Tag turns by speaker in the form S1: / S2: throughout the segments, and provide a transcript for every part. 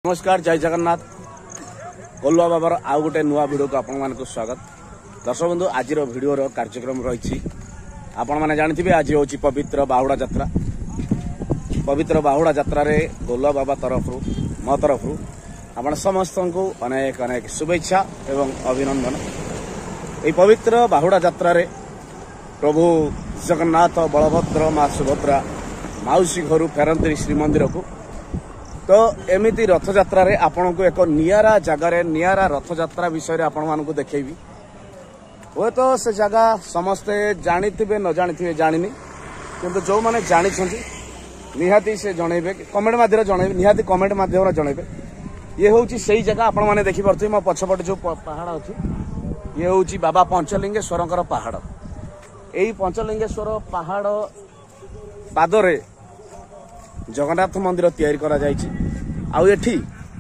S1: नमस्कार जय जगन्नाथ कोल्लुआ बाबार आउ गोटे नुआ भिडियो को आपण मानक स्वागत। दर्शक बंधु आज भिडियो कार्यक्रम रही आपण मैंने जानते आज हूँ पवित्र बाहुड़ा यात्रा। पवित्र बाहुड़ा यात्रा रे कोल्लुआ बाबा तरफ मो तरफ आपण समस्त को अनेक अनेक शुभेच्छा एवं अभिनंदन। ये पवित्र बाहुड़ा यात्रा रे प्रभु जगन्नाथ बलभद्र माँ सुभद्रा माउसी घर फेरती श्रीमंदिर को। तो एमती रथयात्रा रे आपण को एक नियारा जगार नियारा रथयात्रा विषय आपण मानक देखेबी। हे तो से जगह समस्ते जानी न जानी जानी किंतु जो मैंने जानी निहाती से जनइबे कमेंट माध्यम जनइबे निहाती कमेंट माध्यम जनइबे। ये हूँ से जगह आपण मैंने देखिपे मो पछपटे जो पहाड़ अच्छी ये हूँ बाबा पंचलिंगेश्वर पहाड़। यही पंचलिंगेश्वर पहाड़ पादरे जगन्नाथ मंदिर तैयारी करा जायछि। आउ एठी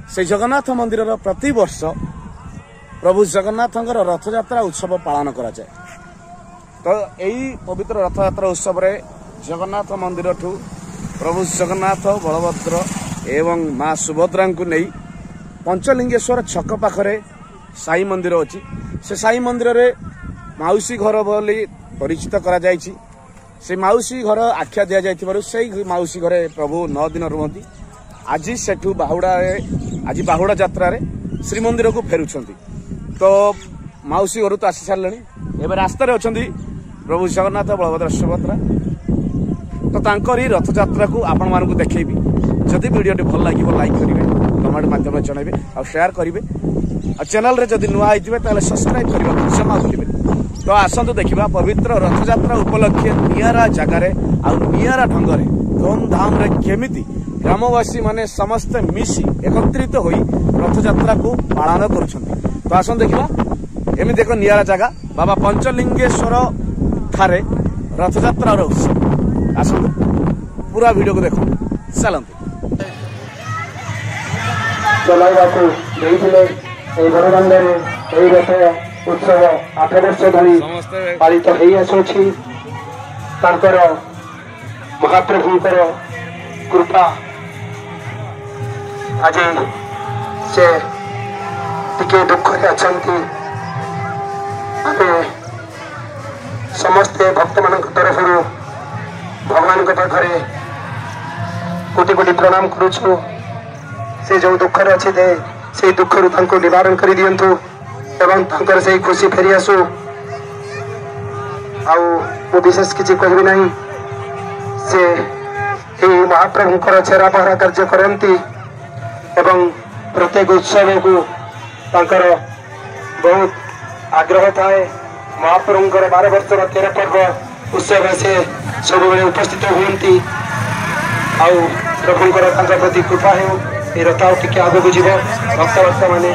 S1: से जगन्नाथ मंदिर प्रति वर्ष प्रभु जगन्नाथ रथयात्रा उत्सव पालन करा जाए। तो यही पवित्र रथयात्रा उत्सव रे जगन्नाथ मंदिर ठू प्रभु जगन्नाथ बलभद्र एवं माँ सुभद्रा को नहीं पंचलिंगेश्वर छक पाखरे साई मंदिर अच्छी से साई मंदिर रे माउसी घर बोली परिचित करा जायछि। से माउसी घर आख्या दि जाइथिबारु से माउसी घरे प्रभु 9 दिन रुहंती। आज सेठू बाहुड़ा आज बाहुड़ा यात्रा रे श्रीमंदिर को फेरुछंती। तो माउसी घर तो आसी सारलेनी एबे रास्ता रे अछंती प्रभु जगन्नाथ बलभद्र सुभद्रा। तो तांकरी रथ यात्रा को आपण मानकु देखैबी। जदि वीडियोटी भल लागिबो लाइक करिवे कमेंट माध्यम रे जणाइबे आ शेयर करिवे आ चैनल रे जदि नुआ आइथिबे ताले सब्सक्राइब करिबा जमा करिवे। तो आसतु देखा पवित्र रथयात्रा उपलक्षे नियारा जगार नियारा ढंग धूमधाम केमिति ग्रामवासी माने समस्त मिसी एकत्रित होई रथयात्रा को पालन करुछंती। तो आसन देखा एमि एक नियारा जगह बाबा पंचलिंगेश्वर ठारे रथयात्रा उत्सव। आसन पूरा वीडियो को देखो चलते
S2: उत्सव 8 वर्ष धरी पालित होइआसुछि। महाप्रभुंकर कृपा आज से टिके दुख अच्छी आम समस्ते भक्त मान तरफ भगवान पाखे कोटि कोटि प्रणाम करुछु। से जो दुख अच्छे से दुख रु निवारण कर दियंतु एवं तंकर से खुशी फेरी आसु। आउ विशेष किसी कहबी नहीं से महाप्रभुंकर छेरा पहरा कार्य करती एवं प्रत्येक उत्सव को तंकर बहुत आग्रह थाए। महाप्रभुंकर 12 वर्षर 13 पर्व उत्सव से सब उपस्थित होती। आउ प्रभुंकर प्रति कृपा हो रथ टिके आगे जीव भक्त भक्त मैंने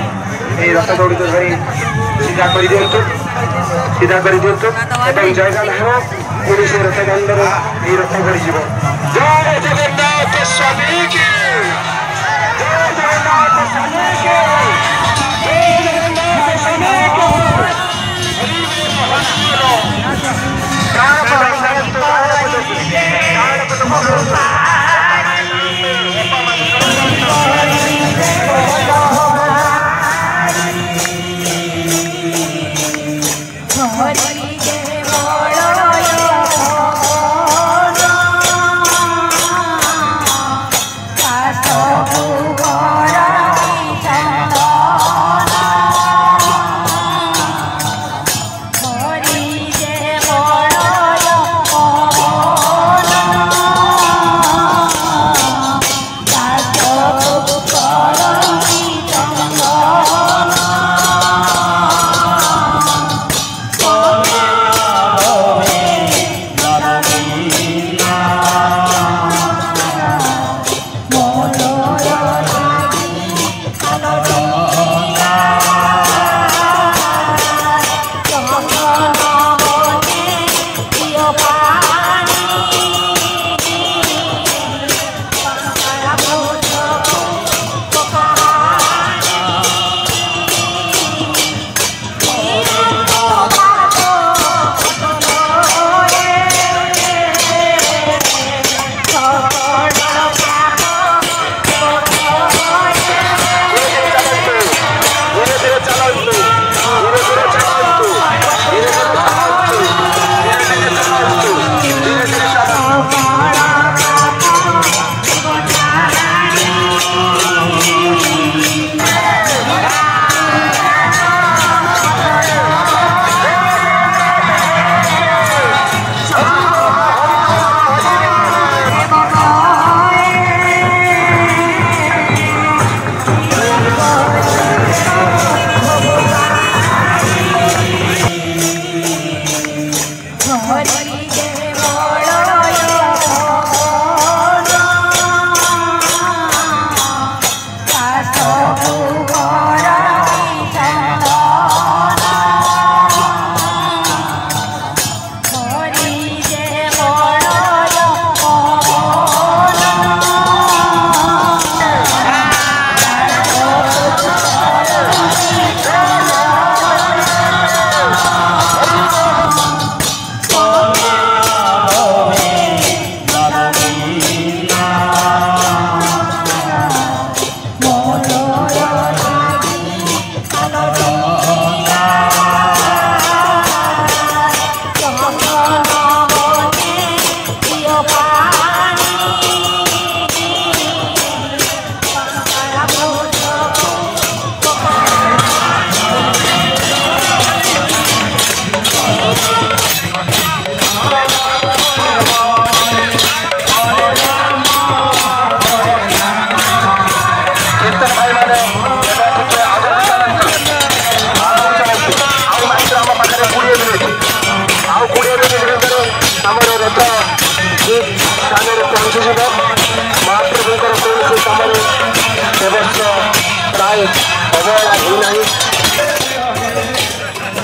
S2: रथ दौड़ धरी सीधा कर दिंतु जय जगन्नाथ पुरी से रथ गंधर ये रथ कर जीव। जय जगन्नाथ स्वामी की जय जगन्नाथ स्वामी की जय जगन्नाथ स्वामी की
S3: Oh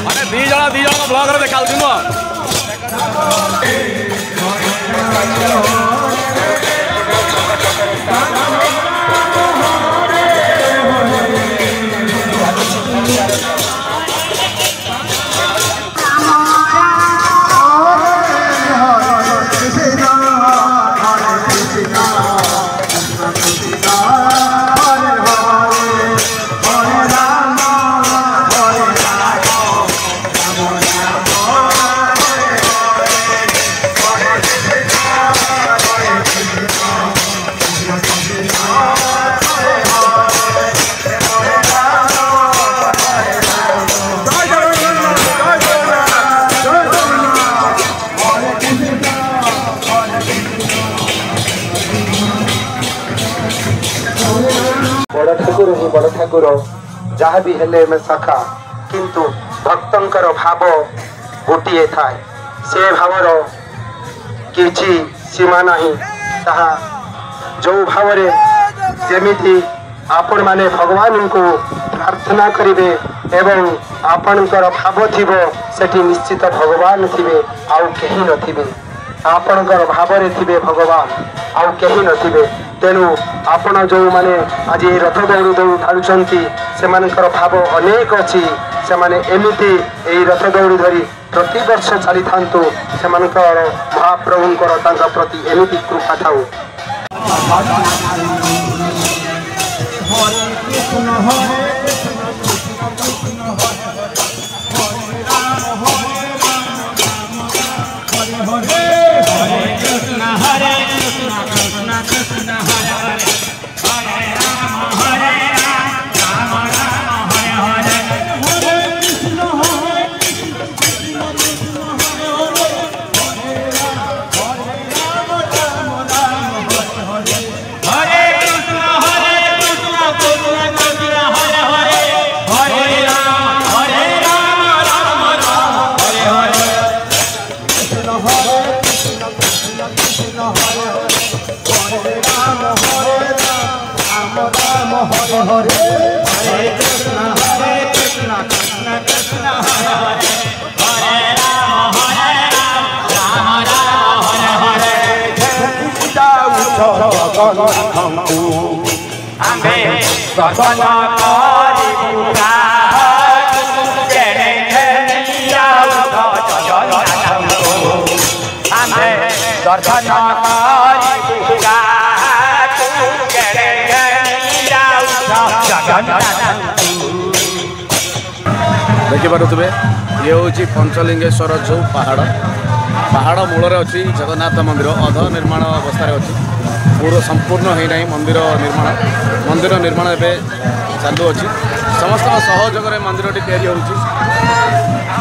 S1: ମାନେ ଦି ଜଣ ବ୍ଲଗରେ ଦେଖାଉଛି ନୁହଁ।
S2: बड़ ठाकुर जहाँ भी हेले में शाखा किंतु भक्तंकर भाव गोटे थाए से भावर किछि सीमा नहीं ताहा जो भाव जमिति आपण माने भगवान को प्रार्थना करिवे एवं आपणकर भाव थिबो सेठी निश्चित भगवान थिबे आउ केही नथिबे आपणकर भाव थिबे भगवान आउ केही नथिबे तेणु आपण जो माने आज रथ दौड़ी दौड़ ढालुंट से भाव अनेक अच्छी से एमती रथ दौड़ी धरी प्रति वर्ष चली था से महाप्रभुंर प्रति एमती कृपा था।
S1: देखिपे ये हूँ पंचलिंगेश्वर जो पहाड़ मूल अच्छी जगन्नाथ मंदिर अध निर्माण अवस्था अच्छी पूरा संपूर्ण होना मंदिर निर्माण एवं चालू अच्छी समस्त सहयोग मंदिर या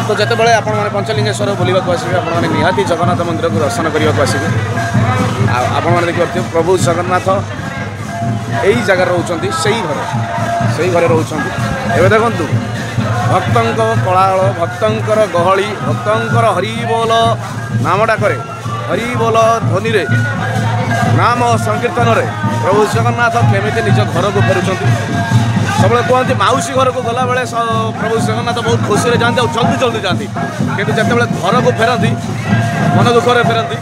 S1: तो जिते बड़े आपण मैंने पंचलिंगेश्वर बुलवाक आसवे आपने निहाती जगन्नाथ मंदिर को दर्शन करने को आसवे आपण मैंने देखिए प्रभु जगन्नाथ यही जगार रोच से घरे रोच एवं देखु भक्तंक कलाहल भक्तंकर गहली भक्तंकर हरिबोल नाम डाकरे हरिबोल ध्वनि रे नाम संकीर्तन रे प्रभु जगन्नाथ केमिति निज घर को फेरुछंती सब कहते मौसी घर को गला बेले प्रभु जगन्नाथ बहुत खुशी जाते और जल्दी जल्दी जाती कि जिते घर को फेरती मन दुखरे फेरती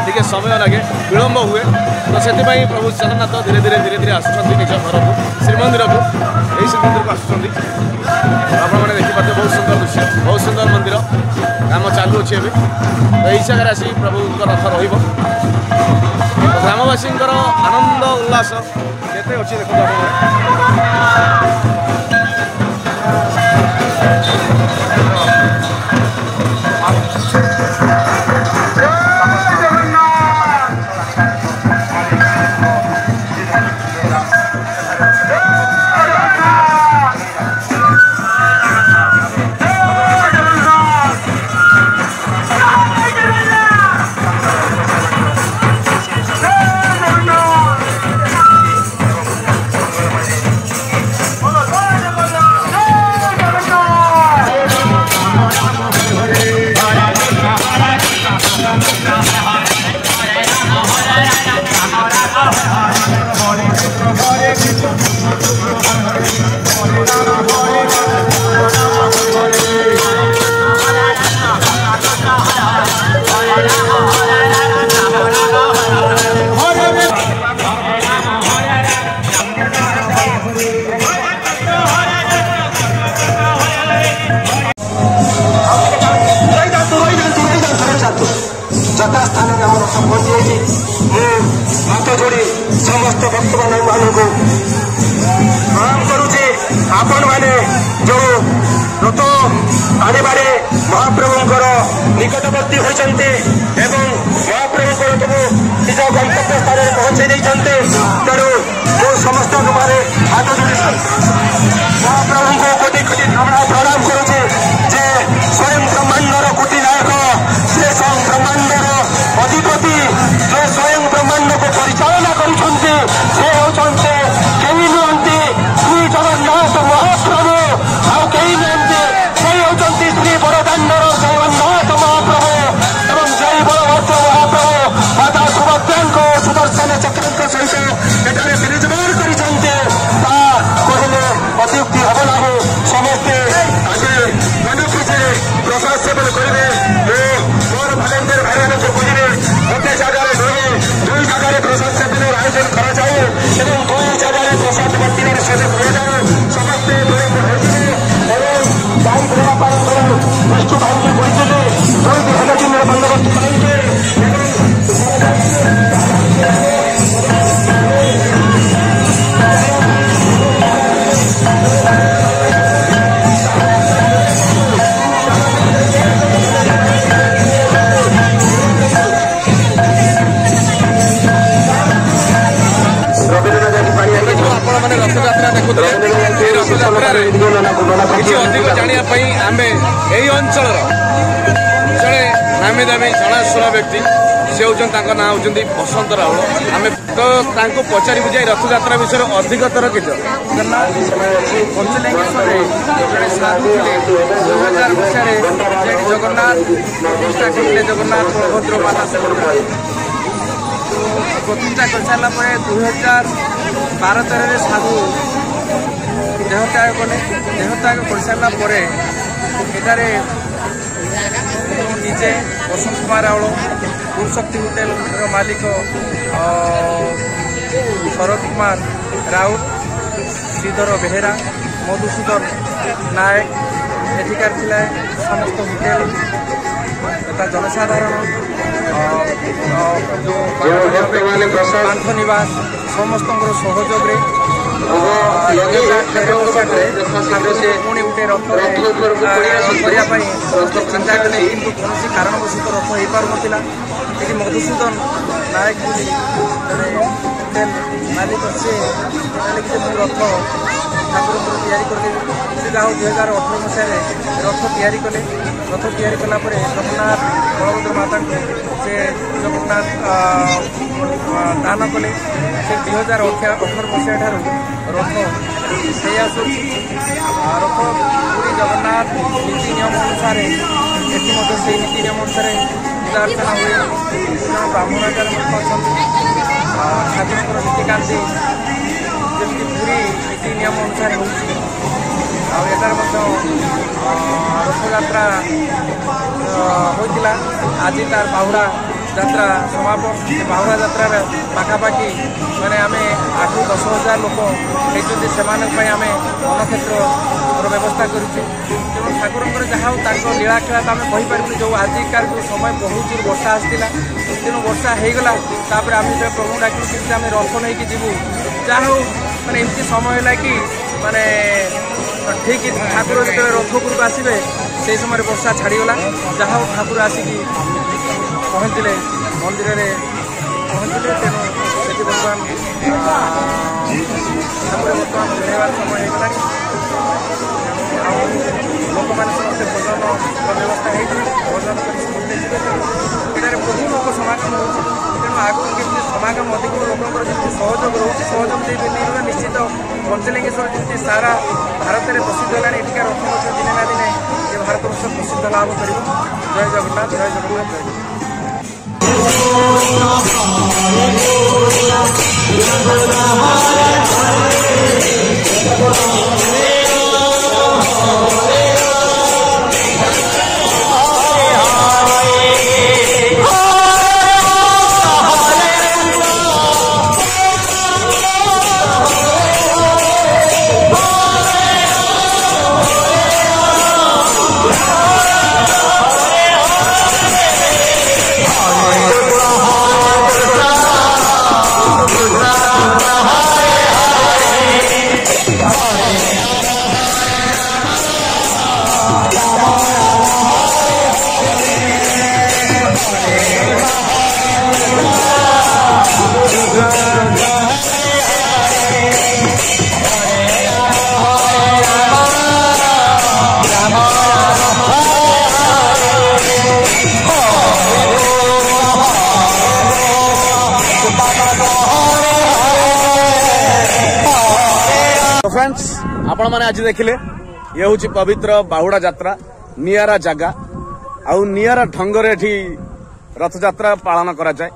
S1: टे समय लगे विलम्ब हुए तो से प्रभु जगन्नाथ धीरे धीरे धीरे धीरे आसुँच निज घर को श्रीमंदिर को यही श्रीमंदिर को आसुँच आपने देखिए बहुत सुंदर दृश्य बहुत सुंदर मंदिर काम चालुच्छे तो यही जगह आसी प्रभु रथ रही ग्रामवासी आनंद उल्लास केते अच्छी देखो
S2: ଯଥାସ୍ଥାନରେ ଆମର ପହଞ୍ଚି ଯାଇଛି। ମୁଁ ହାତ ଯୋଡ଼ି ସମସ୍ତ ଭକ୍ତମାନଙ୍କୁ ପ୍ରଣାମ କରୁଛି। ଆପଣମାନେ ଯେଉଁ ରଥ ଆଣିବାରେ ମହାପ୍ରଭୁଙ୍କର ନିକଟବର୍ତ୍ତୀ ହୋଇଛନ୍ତି ଏବଂ ମହାପ୍ରଭୁଙ୍କର ସବୁ ନିଜ ଗନ୍ତବ୍ୟ ସ୍ଥାନରେ ପହଞ୍ଚାଇ ଦେଇଛନ୍ତି। ତେଣୁ ମୁଁ ସମସ୍ତଙ୍କ ପାଖରେ ହାତ ଯୋଡ଼ି ମହାପ୍ରଭୁଙ୍କୁ କୋଟି କୋଟି ପ୍ରଣାମ କରୁଛି ଯେ ସ୍ୱୟଂ ବ୍ରହ୍ମାଣ୍ଡର କୋଟି ନାୟକ ସେ ସ୍ୱୟଂ ବ୍ରହ୍ମାଣ୍ଡର ଅଧିପତି ଯେ ସ୍ୱୟଂ ବ୍ରହ୍ମାଣ୍ଡକୁ ପରିଚାଳନା କରୁଛନ୍ତି ସେ ହେଉଛନ୍ତି କେହି ନୁହନ୍ତି ଶ୍ରୀ ଜଗନ୍ନାଥ ମହାପ୍ରଭୁ ଆଉ କେହି ନୁହନ୍ତି ସେ ହେଉଛନ୍ତି ଶ୍ରୀ ବଡ଼ଦାଣ୍ଡର ଜଗନ୍ନାଥ ମହାପ୍ରଭୁ ଏବଂ ଜୟ ବଳଭଦ୍ର ମହାପ୍ରଭୁ ମାତା ସୁଭଦ୍ରାଙ୍କୁ ସୁଦର୍ଶନ ଚକ୍ରଙ୍କ ସହିତ ଏଠାରେ ବିରାଜମାନ କରିଛନ୍ତି। ତା କହିଲେ ଅତ୍ୟୁକ୍ତି ହେବ ନାହିଁ। ସମସ୍ତେ ଆଜି ମନ ଖୁସିରେ ପ୍ରସାଦ ସେବନ କରିବେ ଓ ମୋର ଭଲେଣ୍ଟିୟର ଭାଇମାନଙ୍କୁ କହିବେ ଗୋଟେ ଜାଗାରେ ଦୁଇ ଜାଗାରେ ପ୍ରସାଦ ସେବନର ଆୟୋଜନ କରାଯାଉ ଏବଂ ଦୁଇ ଜାଗାରେ ପ୍ରସାଦ ବାଣ୍ଟିବାର ସୁଯୋଗ ଦିଆଯାଉ। ସମସ୍ତେ ଦୂରକୁ ହୋଇଯିବେ ଏବଂ ଗାଈ ଦେବା ପାଇଁ ବିଷ୍ଣୁ ଭାଇଙ୍କୁ କହିଥିଲେ ଦୁଇଟି ହେଲେ ଦିନର ବନ୍ଦୋବସ୍ତ କରାଇବେ रथयात्रा देखुले रथयात्रा किसी अधिक जानापी आम यही अंचल जड़े नामी दामी जनाशुना व्यक्ति से होता ना हूँ बसंत राउल आम तो पचारू जाए रथयात्रा विषय अधिकतर कि
S3: पंचलिंगेश्वर जड़े साधु थे 2000 मसीह जगन्नाथ प्रतिष्ठा करते जगन्नाथ बलभद्र माता प्रतिष्ठा कर सारा 2012-13 साधु देहत्याग कले देहत्याग कर सारा एटारे निजे बसंत कुमार राउल फुलशक्ति होटेल मालिक शरद कुमार राउत श्रीधर बेहेरा मधुसूदन नायक एठिकार थिला समस्त होटेल तथा जनसाधारण पांथ निवास समस्त सहयोग पुणी गोटे रथ चिंता कले कि कौन कारणवश रथ हो पार ना ये मधुसूदन नायक होटेल मालिक से रथ ठाकुर या से जहाँ 2018 मसीह रथ या रथ या कलापर जगन्नाथ बलभद्र माता से जगन्नाथ दान कले से 2018 मसीह ठार रथ से आसू रथ पूरी जगन्नाथ नीति नियम अनुसार ये नीति नियम अनुसार पूजा अर्चना हुए ब्राह्मणाचार्य अच्छा ठाकुर नीतिकांति जमी पूरी नीति नियम अनुसार रथयात्रा होता आज तार बाहुड़ा यात्रा समापन बाहुड़ा यात्रा पाखापाखि मैंने आम 8-10,000 लोक होती से आम अन्नक्षेत्र व्यवस्था करूँ तेणु ठाकुर जहाँ लीला खेला तो आम कहीपर जो आजिकार जो समय बहुत जोर वर्षा आसाला तेणु वर्षा होगला आम जो प्रभु डाक आम रथ नहीं जीवु जहाँ मैंने एमती समय है कि माने ठीक ठाकुर जो रथपुर आसवे से समय वर्षा छाड़गला जहाँ ठाकुर आसिक पहुँचले मंदिर में पहुँचले तेणु से बर्तमान ठाकुर बर्तमान फेरवार समय होगा लोक मैंने समस्त भोजन व्यवस्था भोजन कर समस्ते ये बहु लोक समागम हो तेणु आगू केमी समागम अधिक लोक सहयोग रोचे सहयोग नहीं निश्चित पंचलिंगेश्वर जमी सारा भारत में प्रसिद्ध है एटिका रथ दिने ना दिने ये भारत वर्ष प्रसिद्ध लाभ कर। जय जगन्नाथ जय जगन्नाथ जय
S1: फ्रेंड्स आपण मैंने आज देखिले ये हूँ पवित्र बाहुड़ा यात्रा नियारा जगह आउ नियारा ढंगरे रथ यात्रा पालन करा जाए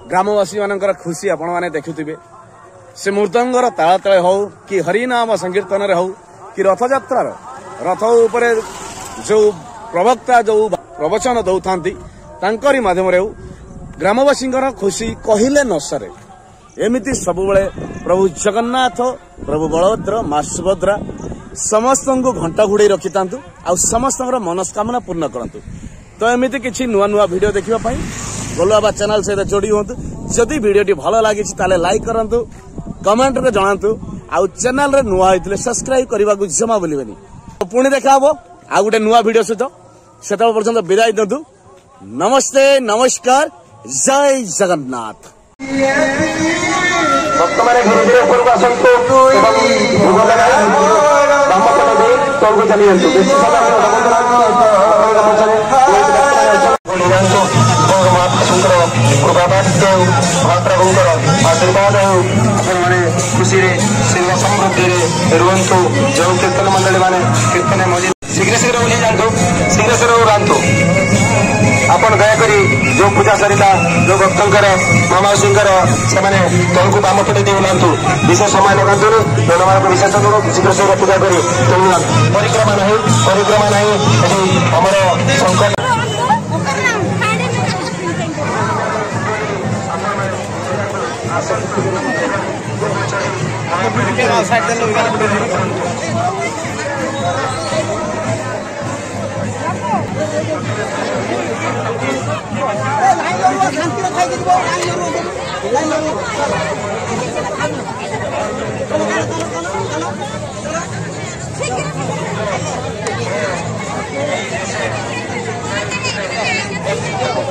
S1: ग्रामवासी मानकर खुशी आपण मैंने देखुथिबे से मृदंगर ताल तले हो कि हरिनाम संकीर्तन रे हो कि रथ यात्रा रथ ऊपर जो प्रवक्ता जो प्रवचन दौथांती तांकरी माध्यम रे ग्रामवासी खुशी कहले न सरे एमिति सबुबले प्रभु जगन्नाथ प्रभु बलभद्र मां सुभद्रा समस्त को घंटा घुड़े रखी था आ समस्त मनस्कामना पूर्ण करंतु। तो एमिति किछि नुआ नुआ वीडियो देखिबा पई गोलू बाबा चैनल सहित जोड़ी होंतु। जदि वीडियोटी भल लागि ताले लाइक करंतु कमेंट रे जणांतु आ चैनल रे नुआ होइतले सब्सक्राइब करबा को जमा बोलिबेनी। पुणी देखा हबो आ गुटे नुआ वीडियो सहित सेतल पर्यंत विदाय दंतु। नमस्ते नमस्कार जय जगन्नाथ।
S2: भक्त मैंने गुरुदेव ऊपर को आसतु तौर चली आशीर्वाद मैंने खुशी सेवा समृद्धि रुहतु जो कीर्तन मंडली मैंने कीर्तन मजी शीघ्र शीघ्र उठी जातु शीघ्र शीघ्र उड़ातु आपण दयाकोरी जो पूजा सरिता जो भक्तर मामासी से तौक बाम पटे दे ओह्लू विशेष समय लगातु धन्यवाद विशेष शीघ्र शीघ्र पूजा कर परिक्रमा नहीं आमर संकट
S4: लाइन